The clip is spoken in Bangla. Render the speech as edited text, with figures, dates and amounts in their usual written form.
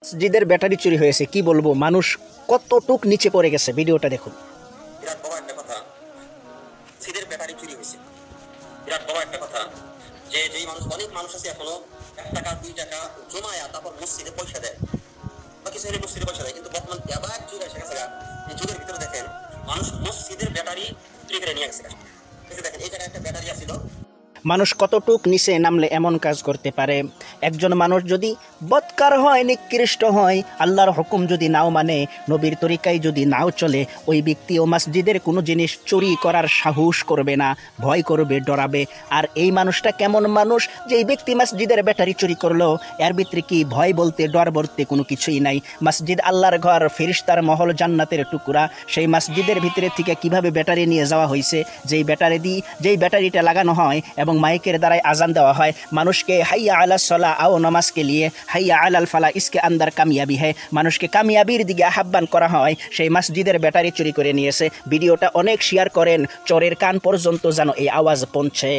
মসজিদের ব্যাটারি চুরি হয়েছে, কি বলবো, মানুষ কতটুক নিচে পড়ে গেছে, ভিডিওটা দেখুন। বিরাট বড় একটা কথা, মসজিদের ব্যাটারি চুরি হয়েছে। বিরাট বড় একটা কথা যে যেই মানুষ, অনেক মানুষ আছে এখনো 1 টাকা 2 টাকা জমায়া তারপর মসজিদে পয়সা দেয় বা কিছু হলে মসজিদে পয়সা দেয়, কিন্তু বর্তমান এবার এক যুগ এসে গেছে। এই যুগের ভিতরে দেখেন মানুষ মসজিদের ব্যাটারি চুরি করে নিয়ে গেছে। দেখেন এই জায়গায় একটা ব্যাটারি আছিল। মানুষ কতটুক নিচে নামলে এমন কাজ করতে পারে? একজন মানুষ যদি বৎকার হয়, নিকৃষ্ট হয়, আল্লাহর হুকুম যদি নাও মানে, নবীর তরিকায় যদি নাও চলে, ওই ব্যক্তিও মসজিদের কোনো জিনিস চুরি করার সাহস করবে না, ভয় করবে, ডরাবে। আর এই মানুষটা কেমন মানুষ, যে এই ব্যক্তি মসজিদের ব্যাটারি চুরি করলো, এর ভিতরে কি ভয় বলতে, ডর বলতে কোনো কিছুই নাই। মসজিদ আল্লাহর ঘর, ফেরেশতার মহল, জান্নাতের টুকরা। সেই মসজিদের ভিতরে থেকে কিভাবে ব্যাটারি নিয়ে যাওয়া হয়েছে, যেই ব্যাটারিটা লাগানো হয় এবং মাইকের দ্বারাই আজান দেওয়া হয় মানুষকে, হাইয়া আলা সলা আও নামাজকে লিয়ে হাইয়া আলাল ফালা ইসকে আন্দার কামিয়াবি হ্যায়, মানুষকে কামিয়াবির দিকে আহ্বান করা হয়, সেই মসজিদের ব্যাটারি চুরি করে নিয়েছে। ভিডিওটা অনেক শেয়ার করেন, চোরের কান পর্যন্ত যেন এই আওয়াজ পৌঁছে।